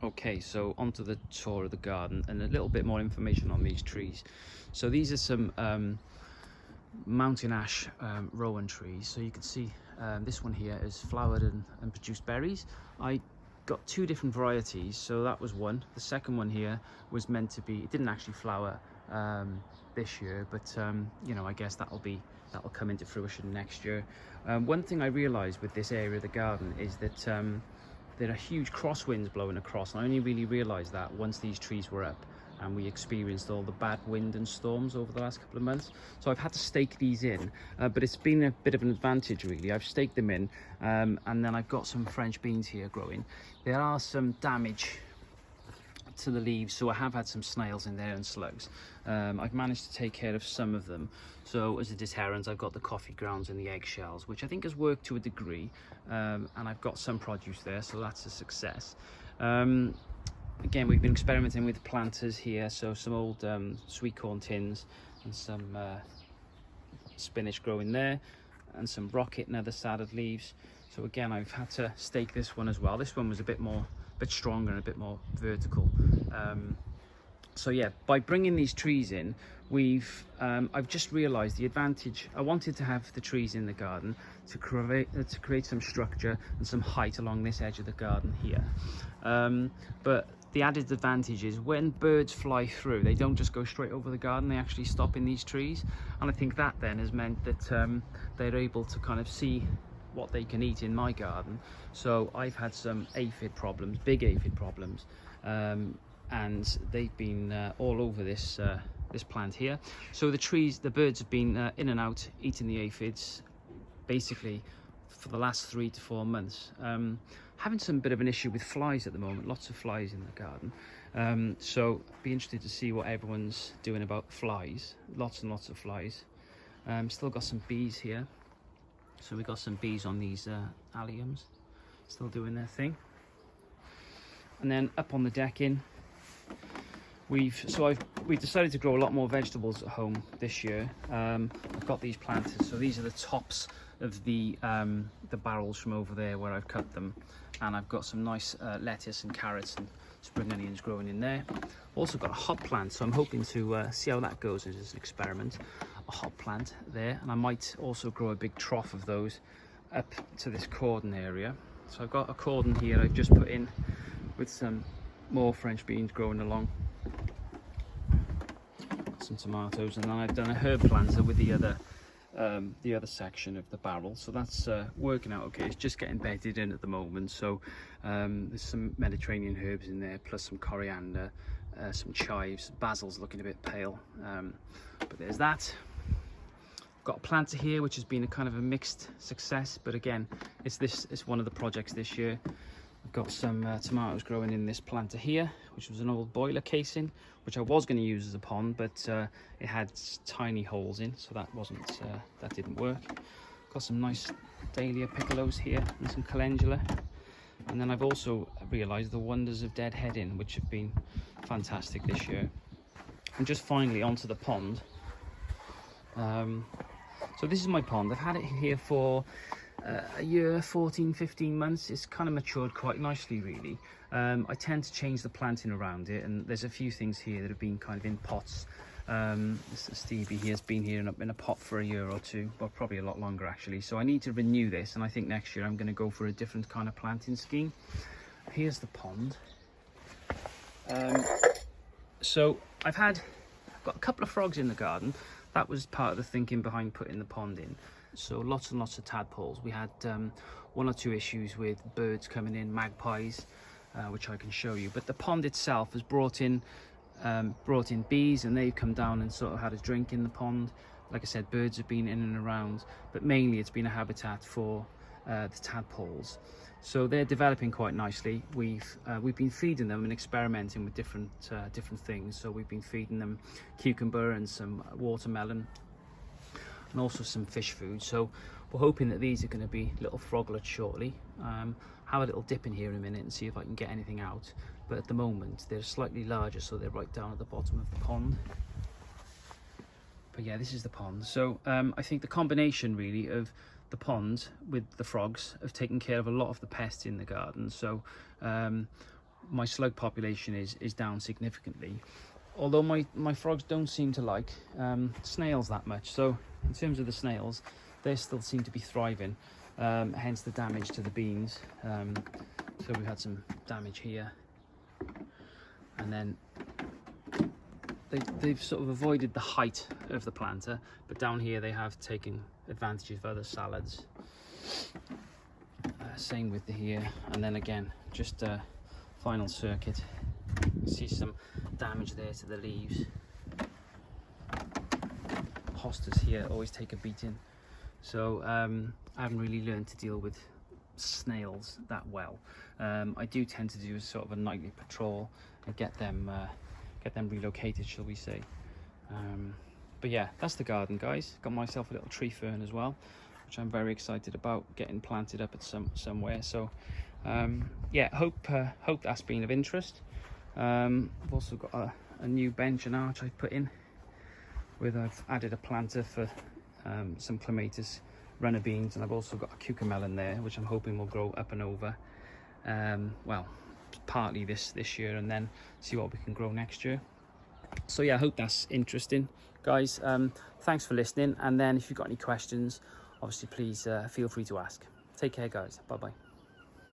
Okay, so onto the tour of the garden and a little bit more information on these trees. So these are some mountain ash rowan trees. So you can see this one here is flowered and produced berries. I got two different varieties, so that was one. The second one here was meant to be, it didn't actually flower this year, but you know, I guess that'll come into fruition next year. One thing I realized with this area of the garden is that there are huge crosswinds blowing across, and I only really realized that once these trees were up and we experienced all the bad wind and storms over the last couple of months. So I've had to stake these in, but it's been a bit of an advantage really. I've staked them in, and then I've got some French beans here growing. There are some damage to the leaves, so I have had some snails in there and slugs. I've managed to take care of some of them. So as a deterrent, I've got the coffee grounds and the eggshells, which I think has worked to a degree, and I've got some produce there, so that's a success. Again, we've been experimenting with planters here, so some old sweet corn tins and some spinach growing there, and some rocket and other salad leaves. So again, I've had to stake this one as well. This one was a bit stronger and a bit more vertical. So yeah, by bringing these trees in, I've just realized the advantage. I wanted to have the trees in the garden to create some structure and some height along this edge of the garden here. But the added advantage is when birds fly through, they don't just go straight over the garden, they actually stop in these trees. And I think that then has meant that they're able to kind of see what they can eat in my garden. So I've had some aphid problems, big aphid problems, and they've been all over this plant here. So the birds have been in and out eating the aphids basically for the last 3 to 4 months. Having some bit of an issue with flies at the moment, lots of flies in the garden. So be interested to see what everyone's doing about flies. Lots and lots of flies. Still got some bees here. So we got some bees on these alliums, still doing their thing. And then up on the decking, we've decided to grow a lot more vegetables at home this year. I've got these planters, so these are the tops of the barrels from over there where I've cut them, and I've got some nice lettuce and carrots and spring onions growing in there. Also got a hop plant, so I'm hoping to see how that goes as an experiment. A hop plant there, and I might also grow a big trough of those up to this cordon area. So I've got a cordon here I've just put in with some more French beans growing along, some tomatoes, and then I've done a herb planter with the other section of the barrel. So that's working out okay. It's just getting bedded in at the moment. So there's some Mediterranean herbs in there, plus some coriander, some chives. Basil's looking a bit pale, but there's that. Got a planter here which has been a kind of a mixed success, but again, it's one of the projects this year. I've got some tomatoes growing in this planter here, which was an old boiler casing, which I was going to use as a pond, but it had tiny holes in, so that didn't work. Got some nice dahlia piccolos here and some calendula, and then I've also realized the wonders of deadheading, which have been fantastic this year. And just finally onto the pond. So this is my pond. I've had it here for a year, 14-15 months. It's kind of matured quite nicely really. I tend to change the planting around it, and there's a few things here that have been kind of in pots. Stevie here has been here in a pot for a year or two, well, probably a lot longer actually. So I need to renew this, and I think next year I'm going to go for a different kind of planting scheme. Here's the pond. So I've got a couple of frogs in the garden. That was part of the thinking behind putting the pond in. So lots and lots of tadpoles. We had 1 or 2 issues with birds coming in, magpies, which I can show you. But the pond itself has brought in bees, and they've come down and sort of had a drink in the pond. Like I said, birds have been in and around, but mainly it's been a habitat for the tadpoles. So they're developing quite nicely. We've been feeding them and experimenting with different things. So we've been feeding them cucumber and some watermelon, and also some fish food. So we're hoping that these are going to be little froglets shortly. Have a little dip in here in a minute and see if I can get anything out. But at the moment they're slightly larger, so they're right down at the bottom of the pond. But yeah, this is the pond. So I think the combination really of the pond with the frogs have taken care of a lot of the pests in the garden. So my slug population is down significantly, although my frogs don't seem to like snails that much. So in terms of the snails, they still seem to be thriving, hence the damage to the beans. So we've had some damage here, and then they've sort of avoided the height of the planter, but down here they have taken advantage of other salads. Same with the here, and then again just final circuit. You can see some damage there to the leaves. Hostas here always take a beating, so I haven't really learned to deal with snails that well. I do tend to do sort of a nightly patrol and get them relocated, shall we say. But yeah, that's the garden, guys. Got myself a little tree fern as well, which I'm very excited about getting planted up at somewhere. So yeah, hope that's been of interest. I've also got a new bench and arch I've put in, where I've added a planter for some clematis runner beans, and I've also got a cucumber there, which I'm hoping will grow up and over. Well, partly this year, and then see what we can grow next year. So yeah, I hope that's interesting, guys. Thanks for listening, and then if you've got any questions, obviously please feel free to ask. Take care, guys. Bye bye.